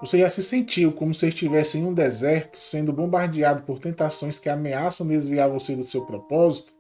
Você já se sentiu como se estivesse em um deserto, sendo bombardeado por tentações que ameaçam desviar você do seu propósito?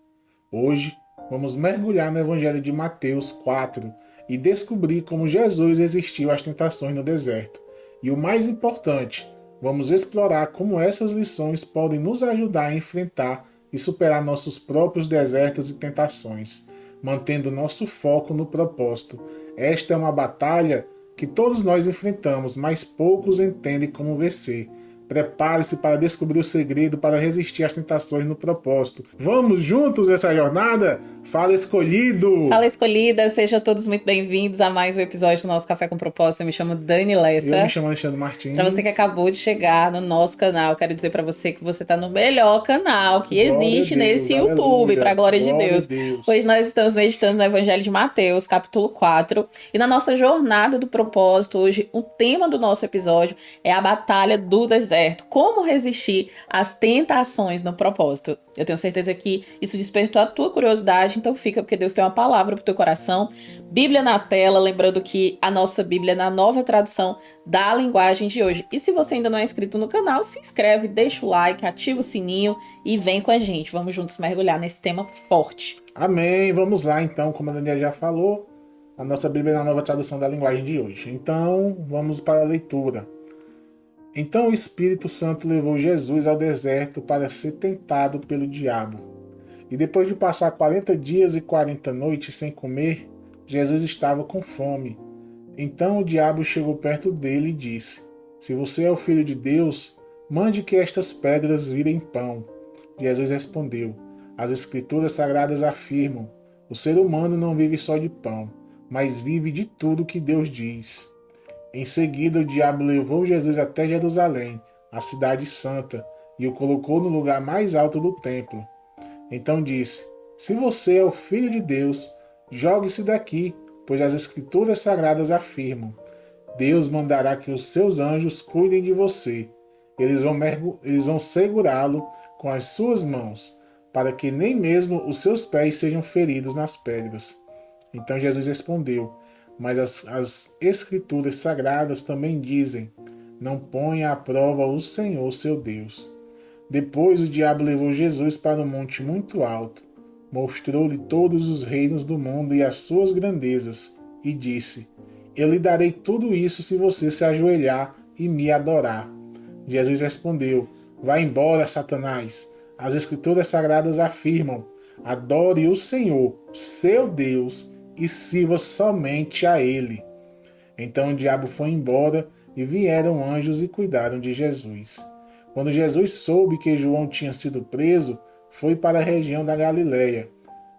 Hoje, vamos mergulhar no Evangelho de Mateus 4 e descobrir como Jesus resistiu às tentações no deserto. E o mais importante, vamos explorar como essas lições podem nos ajudar a enfrentar e superar nossos próprios desertos e tentações, mantendo nosso foco no propósito. Esta é uma batalha que todos nós enfrentamos, mas poucos entendem como vencer. Prepare-se para descobrir o segredo para resistir às tentações no propósito. Vamos juntos nessa jornada? Fala escolhido! Fala, escolhida, sejam todos muito bem-vindos a mais um episódio do nosso Café com Propósito. Eu me chamo Dani Eu me Lessa. chamo Alexandre Para você que Martins. acabou de chegar no nosso canal, quero dizer para você que você está no melhor canal que Glória a existe Deus, nesse YouTube, para a aleluia, glória de glória a Deus. Hoje Deus. nós estamos meditando no Evangelho de Mateus, capítulo 4, e na nossa jornada do propósito, hoje o tema do nosso episódio é a batalha do deserto. Como resistir às tentações no propósito. Eu tenho certeza que isso despertou a tua curiosidade, então fica, porque Deus tem uma palavra para o teu coração. Bíblia na tela, lembrando que a nossa Bíblia é na nova tradução da linguagem de hoje. E se você ainda não é inscrito no canal, se inscreve, deixa o like, ativa o sininho e vem com a gente. Vamos juntos mergulhar nesse tema forte. Amém. Vamos lá então, como a Daniela já falou, a nossa Bíblia é na nova tradução da linguagem de hoje. Então, vamos para a leitura. Então o Espírito Santo levou Jesus ao deserto para ser tentado pelo diabo. E depois de passar 40 dias e 40 noites sem comer, Jesus estava com fome. Então o diabo chegou perto dele e disse: Se você é o filho de Deus, mande que estas pedras virem pão. Jesus respondeu: As Escrituras Sagradas afirmam: o ser humano não vive só de pão, mas vive de tudo que Deus diz. Em seguida, o diabo levou Jesus até Jerusalém, a cidade santa, e o colocou no lugar mais alto do templo. Então disse: Se você é o filho de Deus, jogue-se daqui, pois as Escrituras Sagradas afirmam: Deus mandará que os seus anjos cuidem de você. Eles vão segurá-lo com as suas mãos, para que nem mesmo os seus pés sejam feridos nas pedras. Então Jesus respondeu: Mas as Escrituras Sagradas também dizem: Não ponha à prova o Senhor seu Deus. Depois o diabo levou Jesus para um monte muito alto, mostrou-lhe todos os reinos do mundo e as suas grandezas, e disse: Eu lhe darei tudo isso se você se ajoelhar e me adorar. Jesus respondeu: Vá embora, Satanás. As Escrituras Sagradas afirmam: Adore o Senhor, seu Deus, e sirva somente a Ele. Então o diabo foi embora e vieram anjos e cuidaram de Jesus. Quando Jesus soube que João tinha sido preso, foi para a região da Galiléia.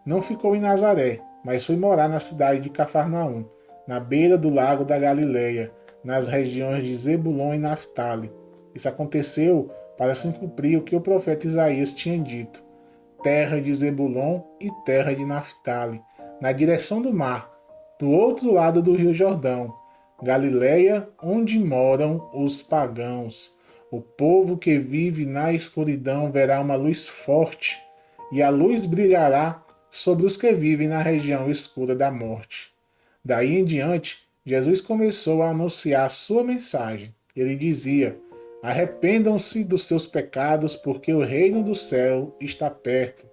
Não ficou em Nazaré, mas foi morar na cidade de Cafarnaum, na beira do lago da Galiléia, nas regiões de Zebulon e Naftali. Isso aconteceu para se cumprir o que o profeta Isaías tinha dito: terra de Zebulon e terra de Naftali, na direção do mar, do outro lado do rio Jordão, Galiléia, onde moram os pagãos. O povo que vive na escuridão verá uma luz forte, e a luz brilhará sobre os que vivem na região escura da morte. Daí em diante, Jesus começou a anunciar sua mensagem. Ele dizia: Arrependam-se dos seus pecados, porque o reino do céu está perto.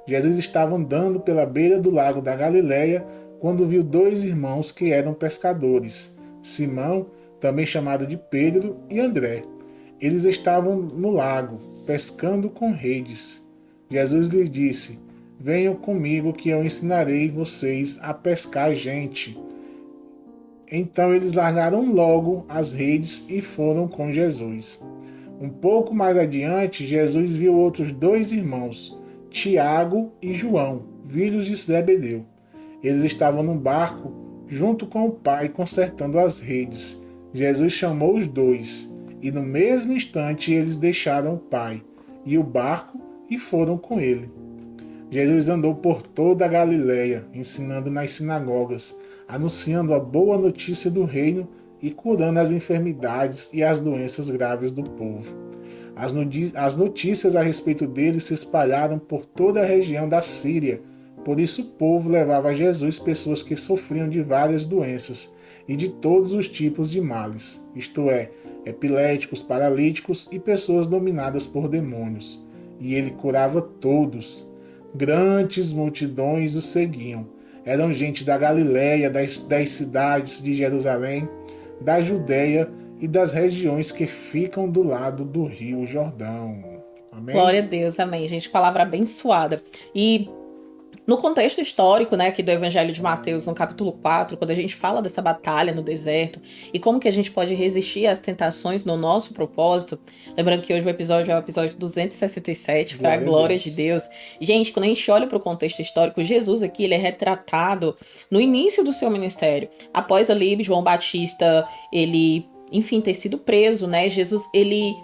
Jesus estava andando pela beira do lago da Galiléia quando viu dois irmãos que eram pescadores, Simão, também chamado de Pedro, e André. Eles estavam no lago, pescando com redes. Jesus lhes disse: Venham comigo que eu ensinarei vocês a pescar gente. Então eles largaram logo as redes e foram com Jesus. Um pouco mais adiante, Jesus viu outros dois irmãos, Tiago e João, filhos de Zebedeu. Eles estavam num barco junto com o pai consertando as redes. Jesus chamou os dois e no mesmo instante eles deixaram o pai e o barco e foram com ele. Jesus andou por toda a Galiléia, ensinando nas sinagogas, anunciando a boa notícia do reino e curando as enfermidades e as doenças graves do povo. As notícias a respeito dele se espalharam por toda a região da Síria. Por isso o povo levava a Jesus pessoas que sofriam de várias doenças, e de todos os tipos de males, isto é, epiléticos, paralíticos e pessoas dominadas por demônios. E ele curava todos. Grandes multidões o seguiam. Eram gente da Galiléia, das cidades de Jerusalém, da Judéia e das regiões que ficam do lado do Rio Jordão. Amém? Glória a Deus, amém, gente. Palavra abençoada. E no contexto histórico, né, aqui do Evangelho de Mateus, no capítulo 4, quando a gente fala dessa batalha no deserto e como que a gente pode resistir às tentações no nosso propósito, lembrando que hoje o episódio é o episódio 267, para a glória de Deus. Gente, quando a gente olha para o contexto histórico, Jesus aqui, ele é retratado no início do seu ministério. Após ali, João Batista, ele, enfim, ter sido preso, né, Jesus, ele...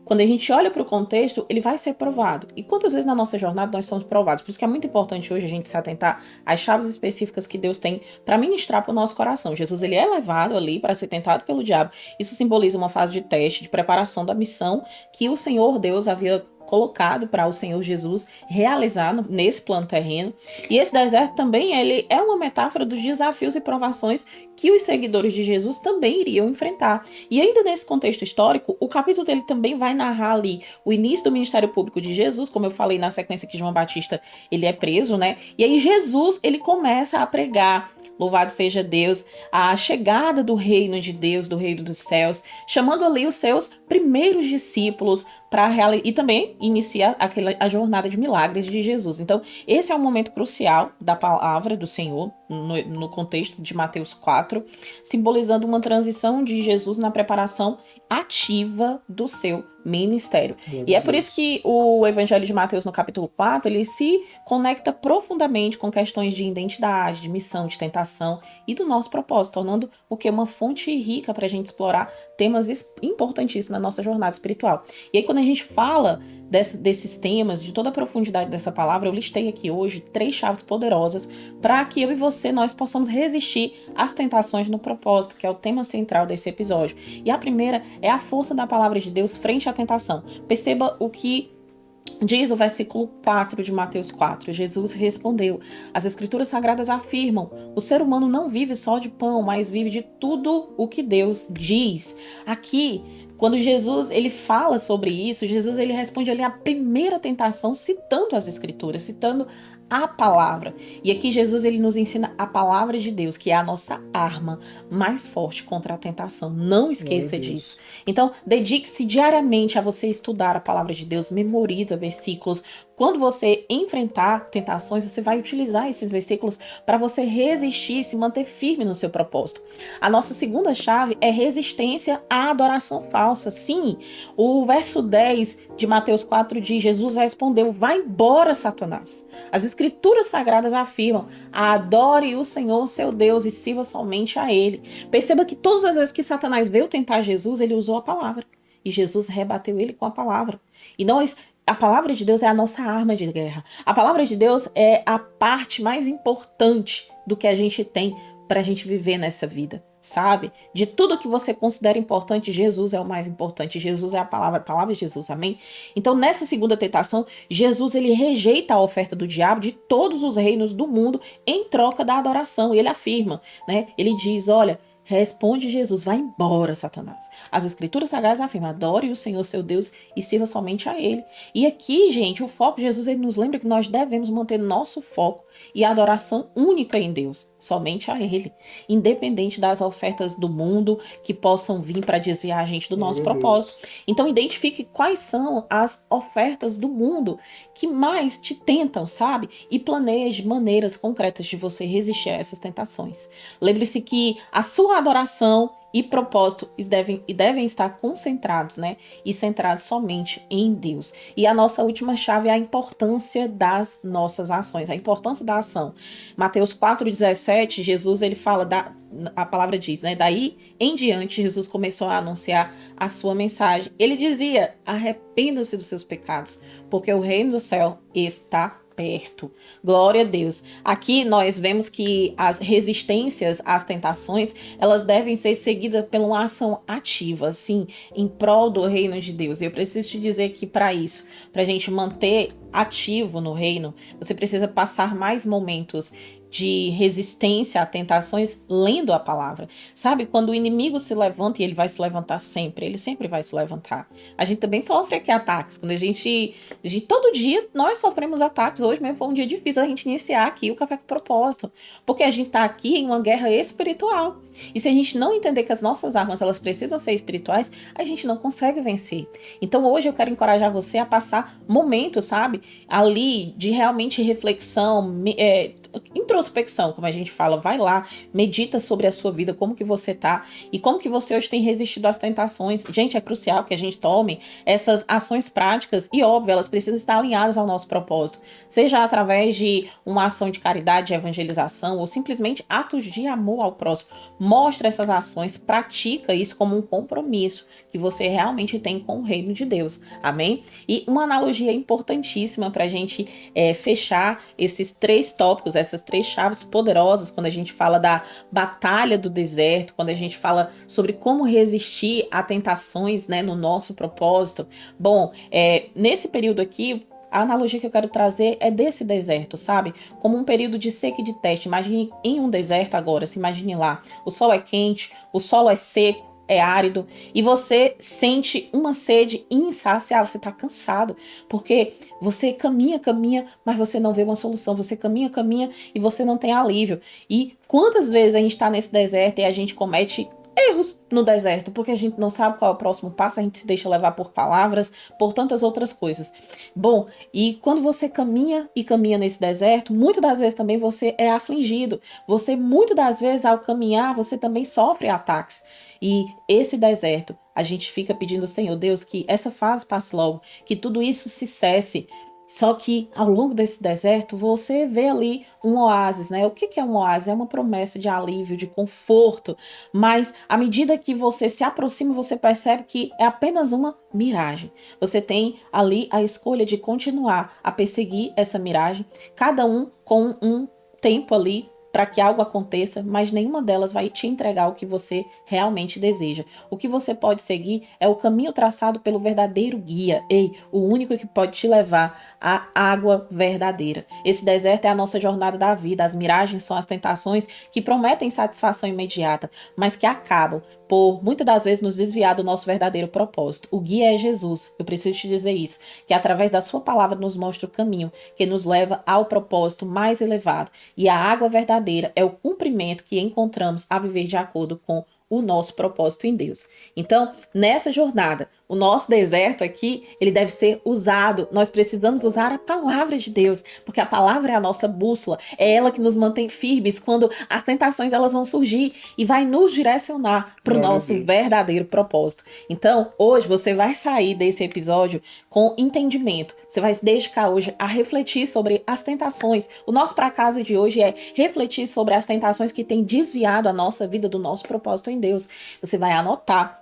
Quando a gente olha para o contexto, ele vai ser provado. E quantas vezes na nossa jornada nós somos provados? Por isso que é muito importante hoje a gente se atentar às chaves específicas que Deus tem para ministrar para o nosso coração. Jesus, ele é levado ali para ser tentado pelo diabo. Isso simboliza uma fase de teste, de preparação da missão que o Senhor Deus havia colocado para o Senhor Jesus realizar nesse plano terreno. E esse deserto também, ele é uma metáfora dos desafios e provações que os seguidores de Jesus também iriam enfrentar. E ainda nesse contexto histórico, o capítulo dele também vai narrar ali o início do ministério público de Jesus, como eu falei na sequência que João Batista, ele é preso, né? E aí Jesus, ele começa a pregar, louvado seja Deus, a chegada do reino de Deus, do reino dos céus, chamando ali os seus primeiros discípulos e também inicia a jornada de milagres de Jesus. Então, esse é um momento crucial da palavra do Senhor, no contexto de Mateus 4, simbolizando uma transição de Jesus na preparação ativa do seu ministério. E é por isso que o Evangelho de Mateus, no capítulo 4, ele se conecta profundamente com questões de identidade, de missão, de tentação e do nosso propósito, tornando o que uma fonte rica para a gente explorar temas importantíssimos na nossa jornada espiritual. E aí, quando a gente fala desses temas, de toda a profundidade dessa palavra, eu listei aqui hoje 3 chaves poderosas para que eu e você, nós possamos resistir às tentações no propósito, que é o tema central desse episódio. E a primeira é a força da palavra de Deus frente à tentação. Perceba o que diz o versículo 4 de Mateus 4. Jesus respondeu: as escrituras sagradas afirmam, o ser humano não vive só de pão, mas vive de tudo o que Deus diz. Aqui, quando Jesus ele fala sobre isso, Jesus ele responde ali a primeira tentação citando as escrituras, citando a palavra. E aqui Jesus ele nos ensina a palavra de Deus, que é a nossa arma mais forte contra a tentação. Não esqueça disso. Então, dedique-se diariamente a você estudar a palavra de Deus, memoriza versículos. Quando você enfrentar tentações, você vai utilizar esses versículos para você resistir e se manter firme no seu propósito. A nossa segunda chave é resistência à adoração falsa. Sim, o verso 10 de Mateus 4 diz: Jesus respondeu: vai embora, Satanás. As escrituras sagradas afirmam: adore o Senhor seu Deus e sirva somente a Ele. Perceba que todas as vezes que Satanás veio tentar Jesus, ele usou a palavra. E Jesus rebateu ele com a palavra. E a palavra de Deus é a nossa arma de guerra. A palavra de Deus é a parte mais importante do que a gente tem para a gente viver nessa vida, sabe? De tudo que você considera importante, Jesus é o mais importante. Jesus é a palavra de Jesus, amém? Então, nessa segunda tentação, Jesus ele rejeita a oferta do diabo de todos os reinos do mundo em troca da adoração. E ele afirma, né? Ele diz, olha, responde Jesus: vai embora, Satanás. As escrituras sagradas afirmam: adore o Senhor seu Deus e sirva somente a Ele. E aqui, gente, o foco de Jesus, ele nos lembra que nós devemos manter nosso foco e a adoração única em Deus, somente a Ele, independente das ofertas do mundo que possam vir para desviar a gente do nosso propósito. Então, identifique quais são as ofertas do mundo que mais te tentam, sabe? E planeje maneiras concretas de você resistir a essas tentações. Lembre-se que a sua adoração e propósito devem estar concentrados, né? E centrados somente em Deus. E a nossa última chave é a importância das nossas ações, a importância da ação. Mateus 4,17, Jesus ele fala, a palavra diz, né? Daí em diante, Jesus começou a anunciar a sua mensagem. Ele dizia: arrependam-se dos seus pecados, porque o reino do céu está perto. Glória a Deus. Aqui nós vemos que as resistências às tentações, elas devem ser seguidas por uma ação ativa, assim, em prol do reino de Deus. E eu preciso te dizer que para isso, para a gente manter ativo no reino, você precisa passar mais momentos de resistência a tentações lendo a palavra. Sabe, quando o inimigo se levanta, e ele vai se levantar sempre, ele sempre vai se levantar. A gente também sofre aqui ataques. Quando a gente todo dia nós sofremos ataques. Hoje mesmo foi um dia difícil a gente iniciar aqui o Café com Propósito, porque a gente tá aqui em uma guerra espiritual. E se a gente não entender que as nossas armas elas precisam ser espirituais, a gente não consegue vencer. Então hoje eu quero encorajar você a passar momentos, sabe, ali de realmente reflexão, introspecção, como a gente fala. Vai lá, medita sobre a sua vida, como que você tá e como que você hoje tem resistido às tentações. Gente, é crucial que a gente tome essas ações práticas e, óbvio, elas precisam estar alinhadas ao nosso propósito, seja através de uma ação de caridade, de evangelização ou simplesmente atos de amor ao próximo. Mostra essas ações, pratica isso como um compromisso que você realmente tem com o reino de Deus, amém? E uma analogia importantíssima para a gente fechar esses 3 tópicos, essas 3 chaves poderosas, quando a gente fala da batalha do deserto, quando a gente fala sobre como resistir a tentações, né, no nosso propósito. Bom, nesse período aqui, a analogia que eu quero trazer é desse deserto, sabe? Como um período de seca e de teste. Imagine em um deserto agora, se imagine lá. O sol é quente, o solo é seco, é árido, e você sente uma sede insaciável, você tá cansado, porque você caminha, mas você não vê uma solução, você caminha e você não tem alívio. E quantas vezes a gente tá nesse deserto e a gente comete erros no deserto, porque a gente não sabe qual é o próximo passo, a gente se deixa levar por palavras, por tantas outras coisas. Bom, e quando você caminha nesse deserto, muitas das vezes também você é afligido. Você, muitas das vezes, ao caminhar, você também sofre ataques. E esse deserto, a gente fica pedindo, Senhor Deus, que essa fase passe logo, que tudo isso se cesse. Só que ao longo desse deserto você vê ali um oásis, né? O que é um oásis? É uma promessa de alívio, de conforto. Mas à medida que você se aproxima, você percebe que é apenas uma miragem. Você tem ali a escolha de continuar a perseguir essa miragem, cada um com um tempo ali para que algo aconteça, mas nenhuma delas vai te entregar o que você realmente deseja. O que você pode seguir é o caminho traçado pelo verdadeiro guia, o único que pode te levar à água verdadeira. Esse deserto é a nossa jornada da vida. As miragens são as tentações que prometem satisfação imediata, mas que acabam por muitas das vezes nos desviar do nosso verdadeiro propósito. O guia é Jesus. Eu preciso te dizer isso, que através da sua palavra nos mostra o caminho que nos leva ao propósito mais elevado. E a água verdadeira é o cumprimento que encontramos a viver de acordo com o nosso propósito em Deus. Então, nessa jornada, o nosso deserto aqui, ele deve ser usado. Nós precisamos usar a palavra de Deus, porque a palavra é a nossa bússola, é ela que nos mantém firmes quando as tentações elas vão surgir e vai nos direcionar para o nosso verdadeiro propósito. Então, hoje você vai sair desse episódio com entendimento. Você vai se dedicar hoje a refletir sobre as tentações. O nosso pra casa de hoje é refletir sobre as tentações que têm desviado a nossa vida do nosso propósito em Deus. Você vai anotar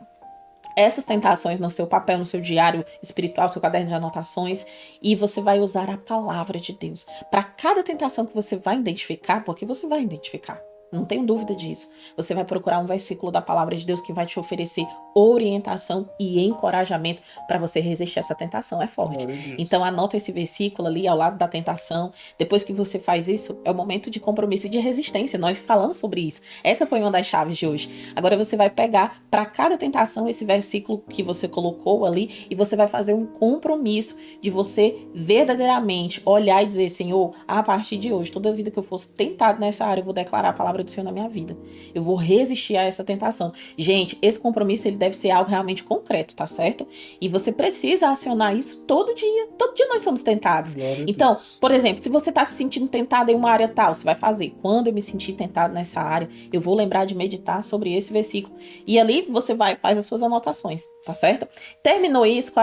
essas tentações no seu papel, no seu diário espiritual, no seu caderno de anotações, e você vai usar a palavra de Deus. Para cada tentação que você vai identificar, porque você vai identificar, não tenho dúvida disso, você vai procurar um versículo da palavra de Deus que vai te oferecer orientação e encorajamento para você resistir a essa tentação. É forte. Então anota esse versículo ali ao lado da tentação. Depois que você faz isso, é o momento de compromisso e de resistência. Nós falamos sobre isso. Essa foi uma das chaves de hoje. Agora você vai pegar para cada tentação esse versículo que você colocou ali e você vai fazer um compromisso de você verdadeiramente olhar e dizer, Senhor, a partir de hoje, toda vida que eu fosse tentado nessa área, eu vou declarar a palavra do Senhor na minha vida. Eu vou resistir a essa tentação. Gente, esse compromisso ele deve ser algo realmente concreto, tá certo? E você precisa acionar isso todo dia. Todo dia nós somos tentados. Então, por exemplo, se você tá se sentindo tentado em uma área tal, você vai fazer. Quando eu me sentir tentado nessa área, eu vou lembrar de meditar sobre esse versículo. E ali você faz as suas anotações, tá certo? Terminou isso,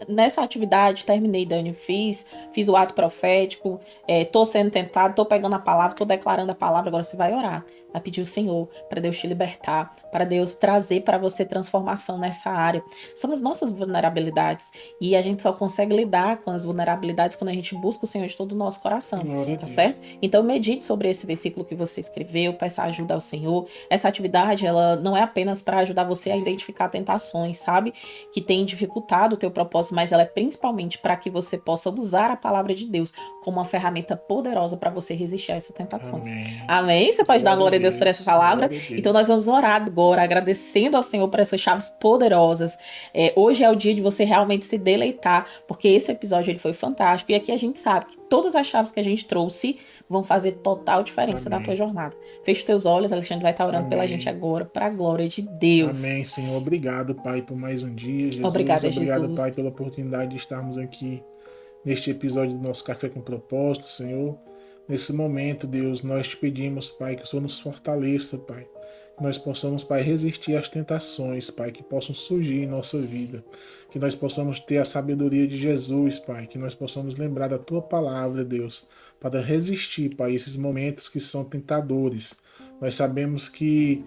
nessa atividade, terminei, Dani, fiz o ato profético, tô sendo tentado, tô pegando a palavra, tô declarando a palavra, agora você vai orar. a pedir o Senhor, para Deus te libertar, para Deus trazer para você transformação nessa área. São as nossas vulnerabilidades e a gente só consegue lidar com as vulnerabilidades quando a gente busca o Senhor de todo o nosso coração, tá certo? Então medite sobre esse versículo que você escreveu, peça ajuda ao Senhor. Essa atividade, ela não é apenas para ajudar você a identificar tentações, sabe? Que tem dificultado o teu propósito, mas ela é principalmente para que você possa usar a palavra de Deus como uma ferramenta poderosa para você resistir a essas tentações. Amém. Amém? Você pode dar glória a Deus por essa palavra? Então nós vamos orar agora, agradecendo ao Senhor por essas chaves poderosas. Hoje é o dia de você realmente se deleitar, porque esse episódio ele foi fantástico. E aqui a gente sabe que todas as chaves que a gente trouxe vão fazer total diferença na tua jornada. Feche os teus olhos, Alexandre vai estar orando pela gente agora, para a glória de Deus. Amém, Senhor. Obrigado, Pai, por mais um dia. Jesus, obrigado, Jesus. Pai, pela oportunidade de estarmos aqui neste episódio do nosso Café com Propósito, Senhor. Nesse momento, Deus, nós te pedimos, Pai, que o Senhor nos fortaleça, Pai. Que nós possamos, Pai, resistir às tentações, Pai, que possam surgir em nossa vida. Que nós possamos ter a sabedoria de Jesus, Pai. Que nós possamos lembrar da Tua palavra, Deus, para resistir, Pai, esses momentos que são tentadores. Nós sabemos que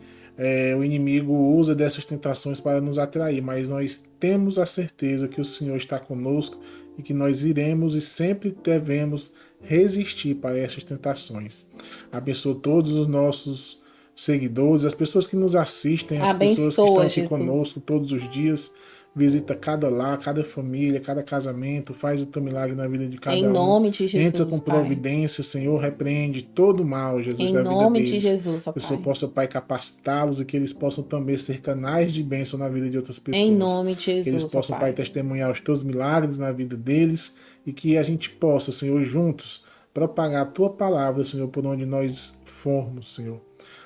o inimigo usa dessas tentações para nos atrair, mas nós temos a certeza que o Senhor está conosco e que nós iremos e sempre devemos resistir para essas tentações. Abençoa todos os nossos seguidores, as pessoas que nos assistem, as pessoas que estão aqui conosco todos os dias. Visita cada lar, cada família, cada casamento, faz o teu milagre na vida de cada um. Em nome de Jesus, entra com providência, Senhor, repreende todo o mal, Jesus, da vida deles. Em nome de Jesus, ó Pai. Que o Senhor possa, Pai, capacitá-los e que eles possam também ser canais de bênção na vida de outras pessoas. Em nome de Jesus, que eles possam, Pai, testemunhar os teus milagres na vida deles e que a gente possa, Senhor, juntos, propagar a tua palavra, Senhor, por onde nós formos, Senhor.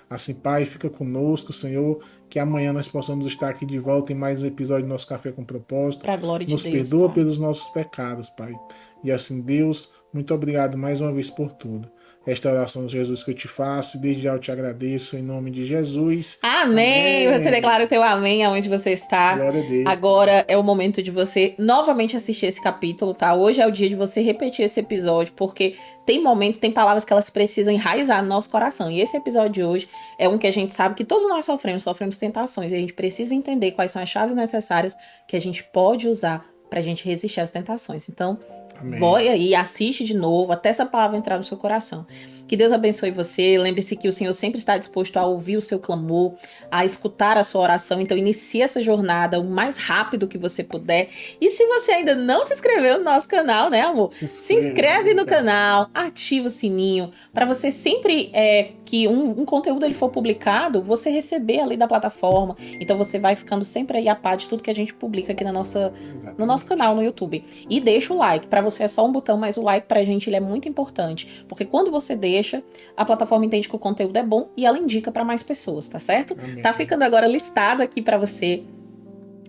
Assim, Pai, fica conosco, Senhor, que amanhã nós possamos estar aqui de volta em mais um episódio do nosso Café com Propósito. Pra glória de Deus, perdoa pelos nossos pecados, Pai. E assim, Deus, muito obrigado mais uma vez por tudo. Esta oração, Jesus, que eu te faço, e desde já eu te agradeço, em nome de Jesus. Amém! Você declara o teu amém aonde você está. Glória a Deus. Agora é o momento de você novamente assistir esse capítulo, tá? Hoje é o dia de você repetir esse episódio, porque tem momentos, tem palavras que elas precisam enraizar no nosso coração. E esse episódio de hoje é um que a gente sabe que todos nós sofremos tentações. E a gente precisa entender quais são as chaves necessárias que a gente pode usar pra gente resistir às tentações. Então, vai aí, assiste de novo, até essa palavra entrar no seu coração. Que Deus abençoe você. Lembre-se que o Senhor sempre está disposto a ouvir o seu clamor, a escutar a sua oração. Então, inicie essa jornada o mais rápido que você puder. E se você ainda não se inscreveu no nosso canal, né, amor? Se inscreve no canal, ativa o sininho, para você sempre que um conteúdo ele for publicado, você receber ali da plataforma. Então, você vai ficando sempre aí a par de tudo que a gente publica aqui no nosso canal no YouTube. E deixa o like. Para você é só um botão, mas o like pra gente ele é muito importante. Porque quando você deixa, a plataforma entende que o conteúdo é bom e ela indica para mais pessoas, tá certo? Amém. Tá ficando agora listado aqui para você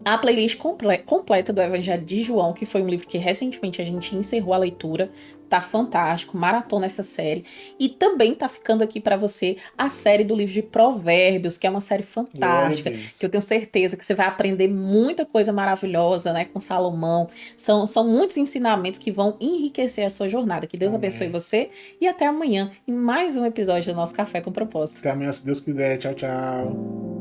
a playlist completa do Evangelho de João, que foi um livro que recentemente a gente encerrou a leitura. Tá fantástico, maratona essa série. E também tá ficando aqui para você a série do livro de Provérbios, que é uma série fantástica, que eu tenho certeza que você vai aprender muita coisa maravilhosa, né, com Salomão. São muitos ensinamentos que vão enriquecer a sua jornada. Que Deus abençoe você e até amanhã em mais um episódio do nosso Café com Propósito. Até amanhã, se Deus quiser. Tchau, tchau.